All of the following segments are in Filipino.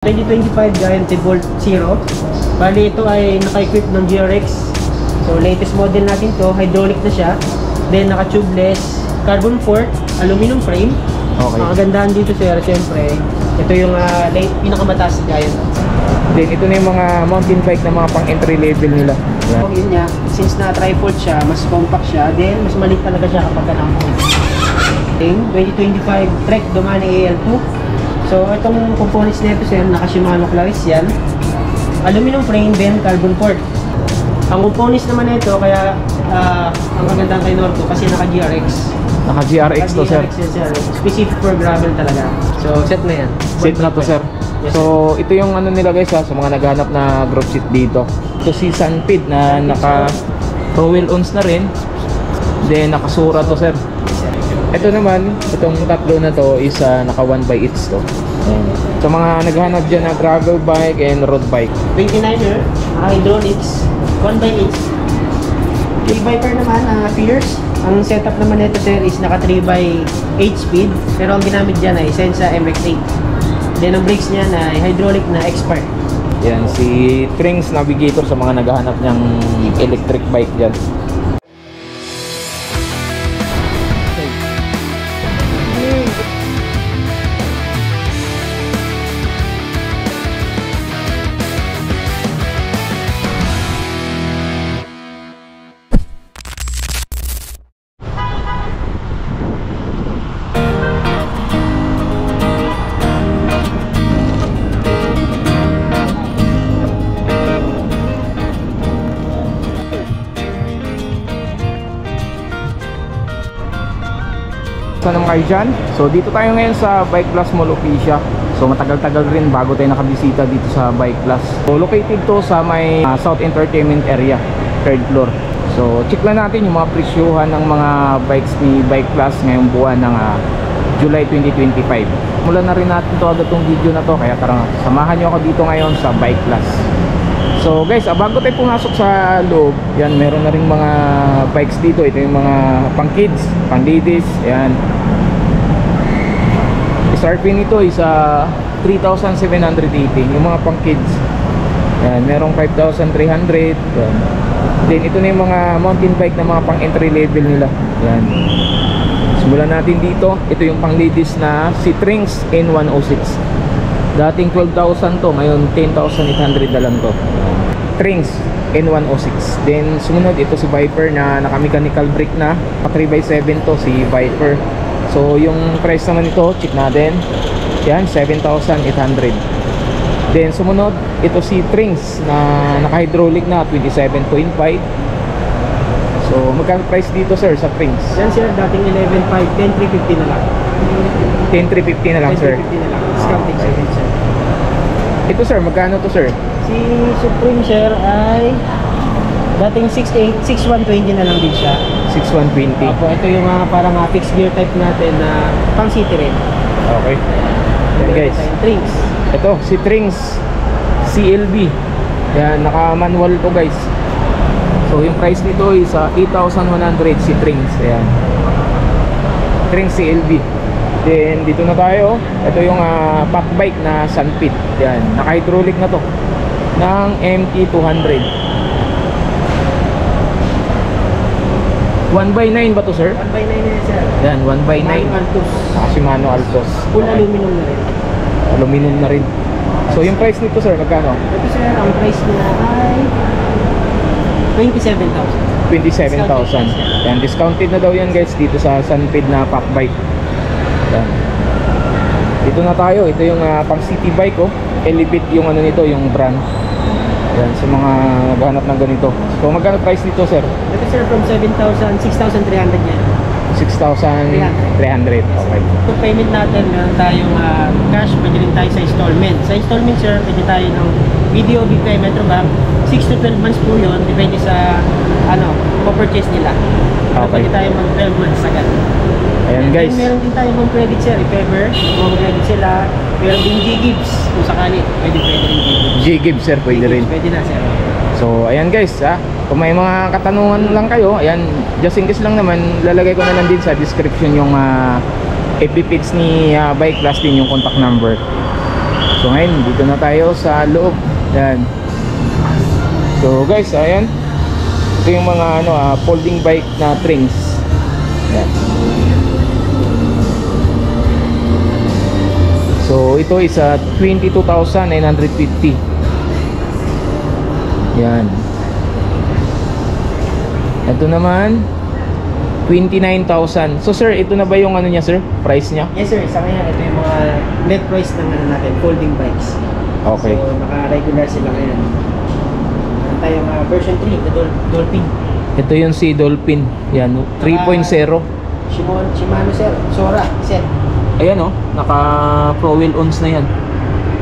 2025 Giant Bolt Zero. Bali ito ay naka-equip ng GRX. So latest model natin to, hydraulic na siya. Then naka-tubeless, carbon fork, aluminum frame. Okay. Ang kagandahan dito sir, siyempre, ito yung pinakamataas na Giant. Then ito na yung mga mountain bike na mga pang entry level nila. So yun nga, since na tri-fold siya, mas compact siya, then mas maliit talaga siya kapag ka-nampong. 2025 Trek Domane AL2. So itong components nito sir, naka-Shimano Claris yan. Aluminum frame, then carbon fork. Ang components naman nito, kaya ang magandang kay Norco kasi naka-GRX. Naka-GRX to sir. Sir. Specific for gravel talaga. So set na yan. Set na to sir. Yes, so ito yung ano nila guys sa mga naghanap na group seat dito. Ito si Sunpid na naka Rowell ons na rin. Then nakasura to sir. Ito naman, itong tatlo na to is naka 1/8 to. Sa mga naghahanap dyan na gravel bike and road bike. 29er, hydraulics, 1/8. Viper naman, Fierce. Ang setup naman nito sir is naka 3/8 speed. Pero ang ginamit dyan ay Sensa MX-8. Then ang brakes niya ay hydraulic na X-Spark. Yan, si Trings Navigator sa mga naghahanap ng electric bike dyan. Saan naman kayo dyan? So dito tayo ngayon sa Bike Plus Mall Officia. So matagal-tagal rin bago tayo nakabisita dito sa Bike Plus. So located to sa may South Entertainment area, 3rd floor. So check lang natin yung mga presyuhan ng mga bikes ni Bike Plus ngayong buwan ng July 2025. Mula na rin natin to agad tong video na to, kaya tara samahan nyo ako dito ngayon sa Bike Plus. So guys, bago tayo pumasok sa loob, yan, meron na rin mga bikes dito. Ito yung mga pang kids, pang ladies, yan. SRP nito is 3,780, yung mga pang kids. Yan, merong 5,300. Yan. Then ito na yung mga mountain bike na mga pang entry level nila. Yan. Simulan natin dito. Ito yung pang ladies na si Trings N106. Dating 12,000 to, ngayon 10,800 na lang to. Trings N106. Then sumunod ito si Viper na naka-mechanical brake na, pa 3x7 to si Viper. So yung price naman ito, check natin. Yan, 7,800. Then sumunod ito si Trings na naka-hydraulic na 27.5. So magkano price dito sir sa Trings? Yan sir, dating 11.5, 10,350 na lang. 10,350 na lang sir. 10,350 na lang. Discounting sir. Ito sir, magkano to sir? Si Supreme sir ay dating 6,120 na lang din siya. 6,120. Opo, ito yung parang fixed gear type natin na pang city rin. Okay. Yan guys. Trings. Ito, si Trings CLB. Yan, naka-manual to guys. So yung price nito is 8,100 si Trings. Ayan. Trings CLB. Then dito na tayo. Ito yung pack bike na Sunpid. Yan, naka-hydraulic na to ng MT200. 1x9 ba to sir? 1x9 na yan sir. Yan, 1x9. Altos. Shimano Altos. Full aluminum na rin. Aluminum na rin. So yung price nito sir, magkano? Ito sir, ang price niya ay 27,000. 27,000. Yan, discounted na daw yan guys dito sa Sunpid na pack bike. Yan. Dito na tayo. Ito yung pang city bike oh. Elevate yung ano nito, yung brand. Yan, sa mga naghahanap ng ganito. So magkano price nito sir? Ito sir, from 7,000, 6,300 yan. 6,300. Okay. Kung payment natin, meron tayong cash, pwede rin tayo sa installment. Sa installment sir, pwede tayo ng video, BPI, Metrobank. 6 to 12 months po yun, depende sa po-purchase nila. Pero Okay. pwede tayo mag 12 months agad. Ayan guys. Then, meron din tayo home credit sir, if ever, home credit sila. Meron din G-Gibbs, kung sakali, pwede rin G-Gibbs. G-Gibbs sir, pwede rin. Pwede na sir. So ayan guys, kung may mga katanungan lang kayo, ayan, just in case lang naman, lalagay ko na lang din sa description yung FB page ni Bike Plus din yung contact number. So ngayon, dito na tayo sa loob. Yan. So guys, ayan. Ito yung mga folding bike na Trings. Yan. So ito is 22,950. Yan. Ito naman 29,000. So sir, ito na ba yung niya sir? Price niya? Yes sir, sa kanya ito yung mga net price ng natin, folding bikes. Okay. So naka-regular sila ngayon. Meron tayong version 3 na Dolphin. Ito yung si Dolphin. Yan, 3.0. Shimano sir, Sora, sir. Ayan naka Pro Wheel ons na yan.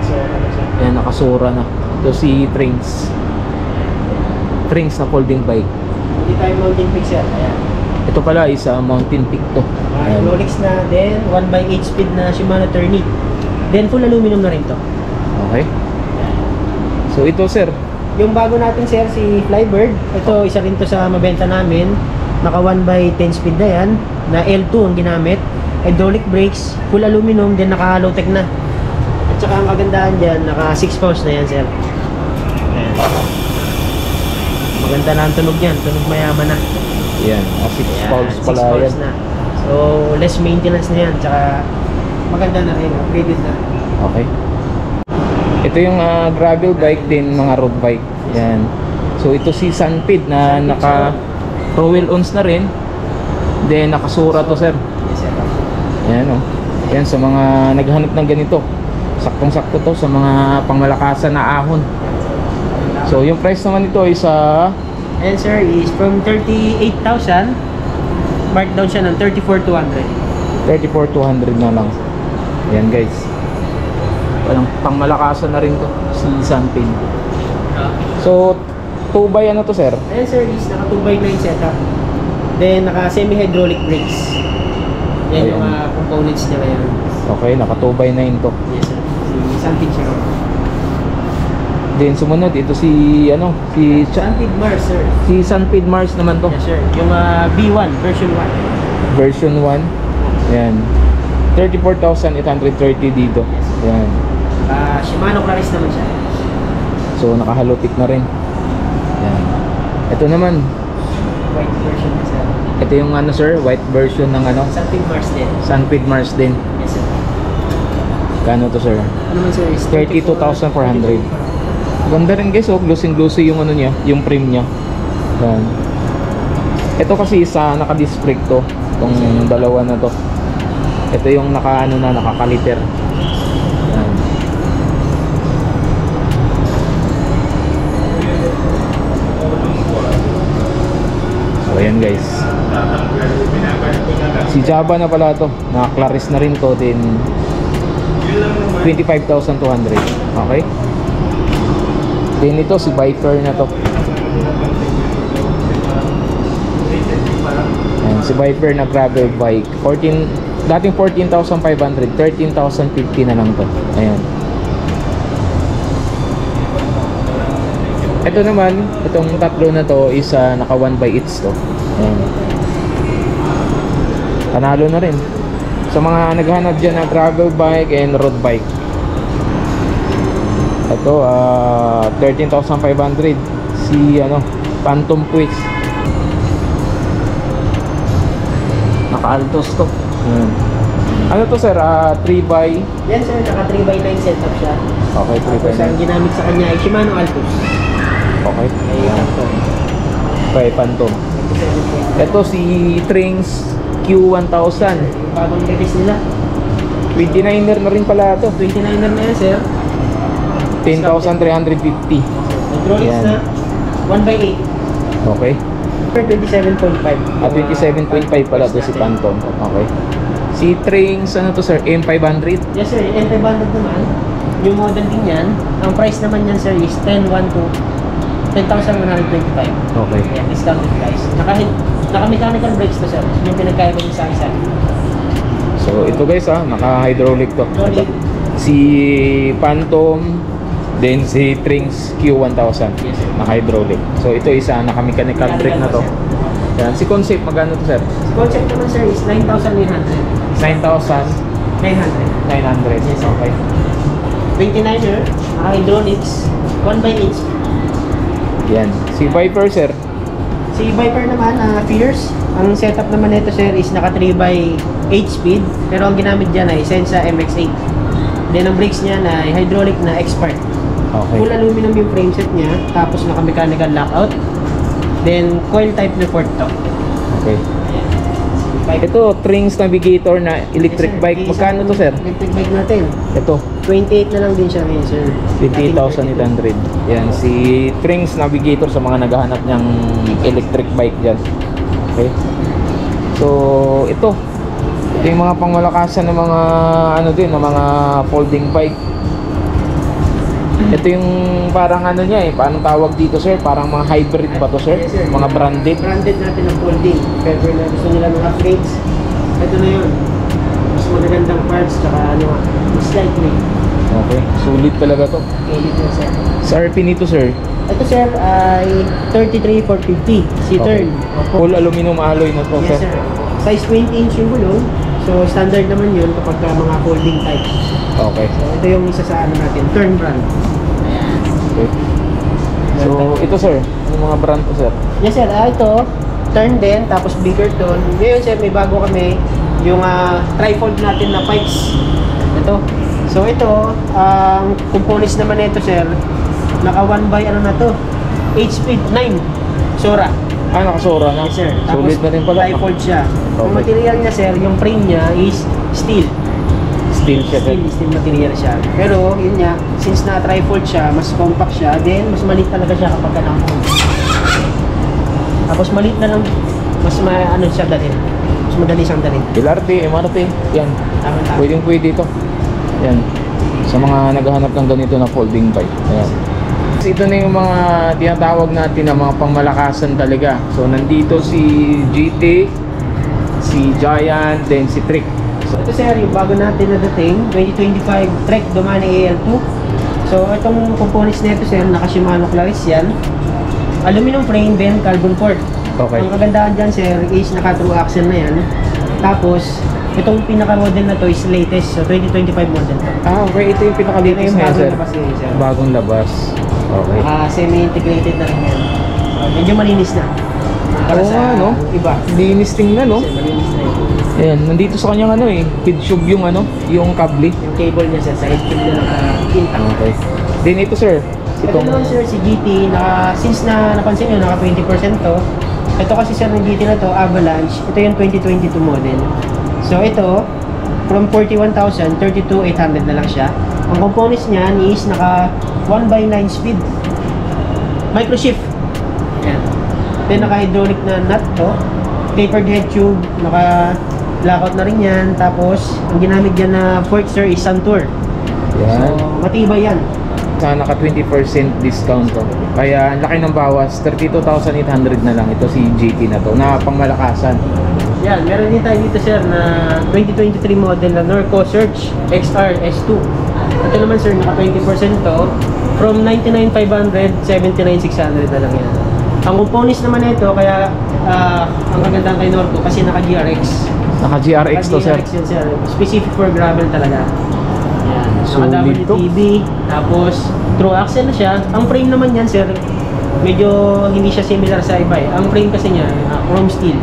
Sora na siya. Ayan, nakasura na. Ito si Trings. Trings na folding bike. Hindi tayo mountain peak sir, ayan. Ito pala is mountain peak to. Ayan. Rolex na, then 1/8 speed na Shimano Tourney. Then full aluminum na rin to. Okay. So ito sir, Yung bago natin sir, si Flybird. Ito, isa rin to sa mabenta namin. Naka 1/10 speed na yan. Na L2 ang ginamit. Hydraulic brakes, full aluminum, then naka low tech na. At saka ang kagandahan dyan, naka 6 pounds na yan sir. Ayan. Maganda na ang tunog yan, tunog mayaman na. yan, 6 Ayan, pounds 6 pala pounds yan. na. So, less maintenance na yan, tsaka maganda na rin, upgraded na. Okay. Ito yung gravel bike din, mga road bike. Yan. So ito si Sunpid na naka Pro Wheel ons na rin. Then nakasura to sir. Yes sir. Yan Yan sa mga naghanap ng ganito. Saktong-sakto to sa mga pangmalakasan na ahon. So yung price naman nito is Ayan sir, is from 38,000, markdown siya ng 34,200. 34,200 na lang. Yan guys. Walang pangmalakasan na rin to si Sunpid. So 2x ano to sir? Ayan sir, is naka 2x9 setup. Then naka semi-hydraulic brakes. Yan yung Ayan. components niya ngayon. Okay, naka 2x9 to. Yes sir, si Sunpid siya. Then sumunod ito si Sunpid Mars sir. si Sunpid Mars naman to. Yes sir, yung B1, version 1. Version 1. Yan. 34,830 dito. Yan. Shimano Claris naman siya. So nakahalotik na rin. Yan. Ito naman, White version na sir. ito yung sir, white version ng Sunpid Mars din. Sunpid Mars din. Yes sir. Kano to sir? Ano man sir, is 32,400. Ganda rin guys, glossy yung niya, yung frame niya. Yan. Ito kasi isa naka-disc brake to, itong dalawa na to. Ito yung nakakaliter. Yan. So ayan guys. Si Java na pala to, naka-Claris na rin to, din 25,200. Okay. Then ito si Viper na to. Ayan, si Viper na gravel bike. Dating 14,500, 13,050 na lang to. Ayan. Ito naman, itong tatlo na to is naka 1/8 to. Ayan. Panalo na rin. Sa mga naghahanap dyan na gravel bike and road bike. Ito, 13,500. Si Phantom Quiz. Naka-Altos to. Ano to sir? 3x? Yan sir, naka 3x9 setup siya. Okay, Tapos 3x9. ang ginamit sa kanya ay Shimano Altus. Okay. Ayan po. Okay, Phantom. Ito si Trings Q1000. Yung bagong release nila. 29er na rin pala to. 29er na yan sir. 10,350. Hydraulics Yan. na 1/8. Okay. 27.5. 27.5 pala to si Phantom. Okay. Si Trings, ano to sir? M500? Yes sir, yung M500 naman, yung model din yan, ang price naman yan sir is 10,125. Okay. Ayan, discounted price. Naka-mechanical brakes to sir, yung pinagkaiba din sa isa. So ito guys naka-hydraulic to. Hydraulic. Si Phantom, then si Trings Q1000. Yes sir. Naka-hydraulic. So ito isa naka-mechanical brake na to. Yan. Si Concept, magkano to sir? Si concept naman sir is 9,900. 9,900. 900. Yes, okay. 29er, hydraulics, 1/8. Yan. Si Viper, sir. Si Viper naman, Fierce. Ang setup naman nito sir is naka 3/8 speed. Pero ang ginamit dyan ay Sensa MX-8. Then ang brakes niya na hydraulic na Expert. Okay. Full aluminum yung frame set niya. Tapos naka mechanical lockout. Then coil type na port to. Okay. Ito, Trings Navigator na electric Yes, sir. bike. Magkano to, sir? Electric bike natin. Ito, 28 na lang din siya ngayon sir. 28,800. Yan, si Trings Navigator sa mga naghahanap niyang electric bike dyan. Okay. So, ito yung mga pangmalakasan ng mga ano din, ng mga folding bike. Ito yung parang ano niya paano tawag dito, sir? Parang mga hybrid ba to, sir? Yes, sir. Mga branded. Branded natin ang folding. If ever na gusto nila ng upgrades, ito na yun. Mas magagandang parts, tsaka ano, slightly. Okay, sulit talaga to. Ulit na sir. Sa RP nito, sir, Ito sir ay 33,450 C-turn. full aluminum alloy na to, Yes sir. sir. Size 20 inch yung gulong. So standard naman yun kapag mga folding type. Okay. So ito yung isa sa ano natin, turn brand. Okay. So, ito, sir, ano mga brand to, sir? Yes sir, ito turn din, tapos bigger tone. Ngayon sir, may bago kami yung trifold natin na pipes. Ito. So ito, ang components naman nito sir, naka 1 by ano na to, 8 speed, 9 Sora. Ah, nakasura na. Yes sir. Tapos Sulit na rin pala. trifold siya. Ang Okay. material niya sir, yung frame niya is steel. Steel siya, sir. Steel material siya. Pero yun nga, since na trifold siya, mas compact siya, then mas maliit talaga siya kapag ka-fold. Tapos maliit na lang, mas ano siya dalhin. Mas madali siyang dalhin. LRT, MRT, yan. Tama tama. Pwedeng pwede ito. Yan. Sa mga naghahanap ng ganito na folding bike. Ayan. So, ito na yung mga tinatawag natin na mga pangmalakasan talaga. So, nandito si GT, si Giant, then si Trick. So ito sir, yung bago natin na dating, 2025 Trek Domani AL2. So itong components nito sir, naka Shimano Claris yan. Aluminum frame, then carbon port. Okay. Ang kagandahan dyan sir is naka true axle na yan. Tapos, itong pinaka-model na to is latest, so 2025 model to. Ah, okay. Ito yung pinaka-latest Ito yung ngayon, bagong sir. labas ngayon, sir. Bagong labas. Okay. Semi-integrated na rin yan. Medyo malinis na. Para Oo sa nga, no? iba. Linis tingnan, no? Kasi malinis na yun. Ayan, nandito sa kanyang ano feed tube yung yung kable. Yung cable niya sir, sa headphone na naka-intact. Okay. Then ito, sir. Ito naman sir, si GT, since napansin nyo, naka 20% to. Ito kasi sir, ng GT na to, Avalanche. Ito yung 2022 model. So ito, from 41,000, 32,800 na lang siya. Ang components niya is naka 1/9 speed. Microshift. Yan. Then naka hydraulic na nut to. Tapered head tube, naka lockout na rin yan. Tapos, ang ginamit dyan na fork sir is Santur. Yan. So, matibay yan. Naka 20% discount to. Kaya ang laki ng bawas, 32,800 na lang. Ito si GT na to, na pangmalakasan. Yan, meron din tayo dito sir na 2023 model na Norco Search XR S2. Ito naman sir, naka 20% to. From 99,500, 79,600 na lang yan. Ang components naman nito, kaya ang kagandahan kay Norco kasi naka GRX. Naka GRX to, sir. GRX yun sir. Specific for gravel talaga. Yan. Solid Naka to. WTB. Tapos, true axle na siya. Ang frame naman yan sir, medyo hindi siya similar sa iba eh. Ang frame kasi niya, chrome steel.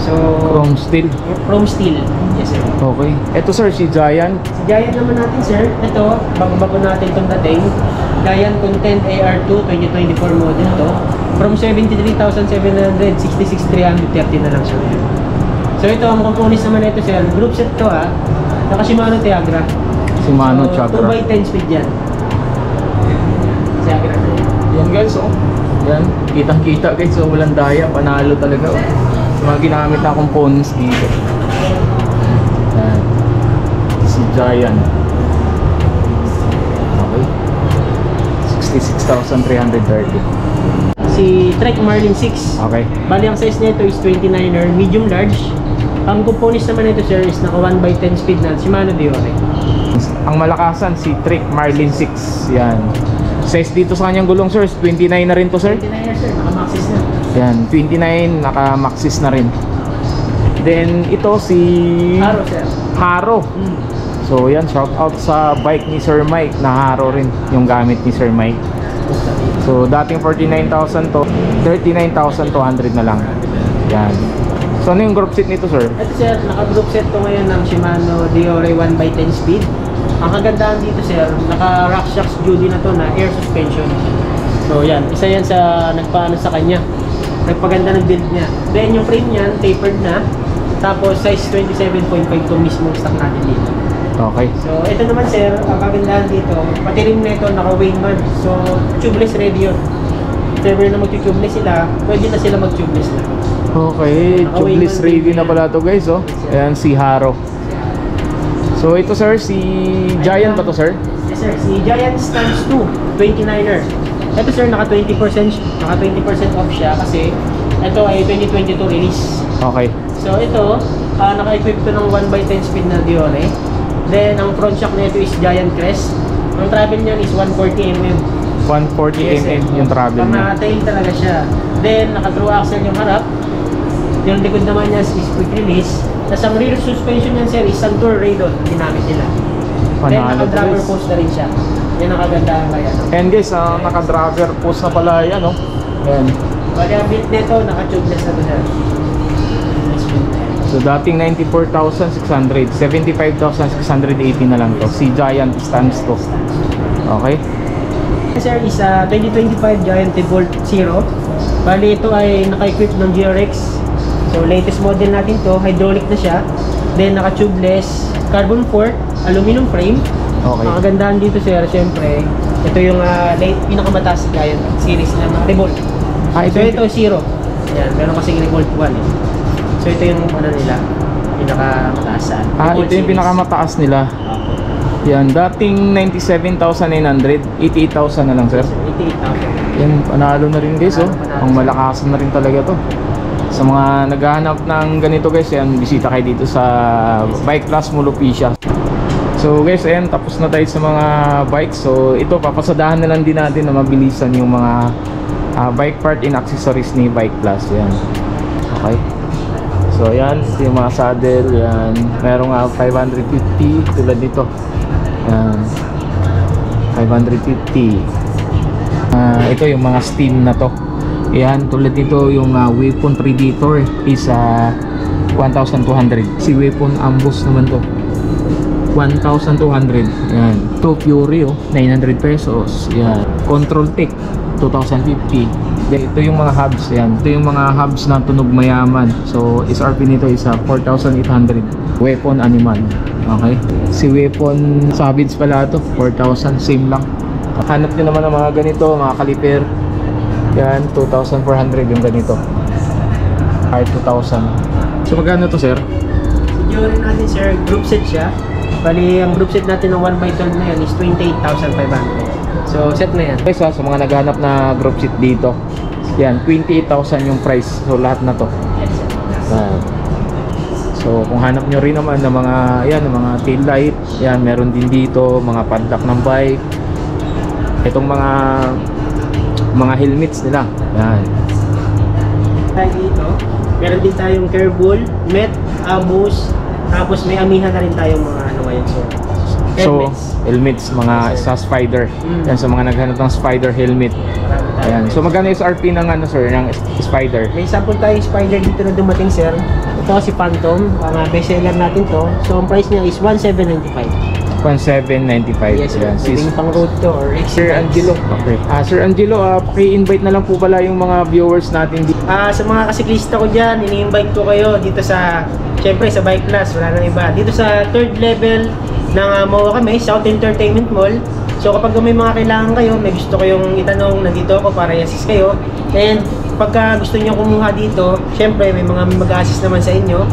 So, Chrome steel. chrome steel. Yes sir. Okay. Ito, sir, si Giant. Si Giant naman natin sir, ito, bago-bago natin itong dating. Giant Content AR2 2024 model to. From 73,700, 66,330 na lang siya ngayon. So ito, ang components naman ito sir, group set to naka Shimano Tiagra. Shimano So, Tiagra. 2x10 speed yan. Tiagra na yan. Yan, guys, oh. Yan. Kitang-kita, guys. So, walang daya. Panalo talaga, oh. Mga ginamit na components dito. Yan. Si Giant. Okay. 66,330. Si Trek Marlin 6. Okay. Bali ang size nito is 29er, medium large. Ang components naman nito sir is naka 1x10 speed na Shimano Diore. Ang malakasan, si Trick Marlin 6. Yan. Size dito sa kanyang gulong, sir, 29 na rin to, sir. 29er sir, naka Maxxis na. Yan, 29, naka-maxis na rin. Then, ito si Haro sir. Haro. So, So yan, shout out sa bike ni Sir Mike. Naharo rin yung gamit ni Sir Mike. So dating 49,000 to 39,200 na lang. Yan. So ano yung group set nito, sir? Ito sir, naka-group set to ngayon ng Shimano Diore 1x10 speed. Ang kagandahan dito sir, naka-Rock Shocks Judy na to na air suspension. So yan, isa yan sa nagpaano sa kanya. Nagpaganda ng build niya. Then yung frame niyan, tapered na. Tapos size 27.5 to mismo stock natin dito. Okay. So ito naman sir, ang kagandahan dito, pati rin nito naka-Wingman. So tubeless ready yun. If ever na mag-tubeless sila, pwede na sila mag-tubeless na. Okay, tubeless ready na pala to guys, oh. Ayan, si Haro. So ito sir, si Giant ba to sir? Yes sir, si Giant Stance 2, 29er. Ito sir, naka 20% off siya kasi ito ay 2022 release. Okay. So ito, naka-equip to ng 1x10 speed na Diore. Then ang front shock nito is Giant Crest. Ang travel niyan is 140mm. 140mm yung travel niya. Pang-tail talaga siya. Then naka-through axle yung harap. Yung likod naman niya is quick release. Tapos ang rear suspension niyan sir is Santur Raydon ginamit nila. Then naka-driver post na rin siya. Yan ang kagandahan kaya. And guys, naka-driver post na pala yan, no? Yan. Bali ang build nito, naka-tubeless na to sir. So dating 94,600, 75,680 na lang to. Si Giant Stance to. Okay. Sir, is a 2025 Giant Evolt Zero. Bali ito ay naka-equip ng GRX. So latest model natin to, hydraulic na siya. Then naka-tubeless, carbon fork, aluminum frame. Okay. Ang kagandahan dito sir, syempre, ito yung pinakamataas Giant series na mga Revolt. Ito Zero. Yan, meron kasing Revolt 1 eh. So ito yung ano nila, pinakamataas saan. Ito yung pinakamataas nila. Yan, dating 97,900, 88,000 na lang sir. 88,000. Yan, panalo na rin guys, oh. Ang malakasan na rin talaga to. Sa mga naghahanap ng ganito guys, yan, bisita kayo dito sa Bike Plus Molopecia. So guys, ayan, tapos na tayo sa mga bikes. So ito, papasadahan na lang din natin na mabilisan yung mga bike part and accessories ni Bike Plus. Yan. Okay. So yan, ito yung mga saddle. Yan. Merong 550 tulad dito. Yan. 550. Ito yung mga steam na to. Yan, tulad dito yung Weapon Predator is 1,200. Si Weapon Ambush naman to 1,200. Yan. To Fury, 900 pesos. Yan. Control Tech 2,050. Ito yung mga hubs. Yan. Ito yung mga hubs na tunog mayaman. So SRP nito is 4,800. Weapon Animal. Okay. Si Weapon Savage pala to 4,000. Same lang. Hanap nyo naman ng mga ganito, mga kaliper. Yan, 2,400 yung ganito. Kahit 2,000. So magkano to sir? Diore natin sir, group set siya. Bali, ang group set natin ng 1x12 na yun is 28,500. So, set na yan. Guys, sa mga naghanap na group set dito, yan, 28,000 yung price. So, lahat na to. So, kung hanap nyo rin naman ng mga, yan, ng mga tail light, yan, meron din dito, mga padlock ng bike. Itong mga helmets nila. Yan. Tayo dito, meron din tayong Kerbal, Met, Abus, tapos may amihan na rin tayong mga ano ngayon sir. So, helmets, mga sa Spider. Yan, sa mga naghanap ng Spider helmet. Ayan. So, magkano yung SRP ng ano sir, ng Spider? May sample tayong Spider dito na dumating sir. Ito si Phantom, ang bestseller natin to. So, ang price niya is 1,795. 1,795. Yes sir, pwedeng pang road to or Sir Angelo. Okay. Sir Angelo, paki-invite na lang po pala yung mga viewers natin dito. Sa mga kasiklista ko dyan, ini-invite ko kayo dito sa, syempre sa Bike Plus, wala nang iba. Dito sa third level ng MOA kami, South Entertainment Mall. So kapag may mga kailangan kayo, may gusto kayong itanong, nandito ako para i-assist kayo. And pagka gusto niyo kumuha dito, syempre may mga mag-assist naman sa inyo.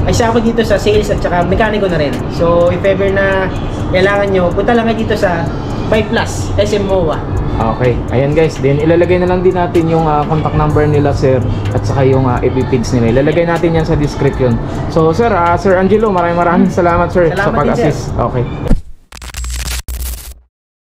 Ay isa ako dito sa sales at saka mekaniko na rin. So if ever na kailangan nyo, punta lang kayo dito sa Bike Plus, SM MOA. Okay, ayan guys, then ilalagay na lang din natin yung contact number nila sir at saka yung FB page nila. Ilalagay natin yan sa description. So sir, Sir Angelo, maraming salamat sir Salamat sa pag-assist. Okay.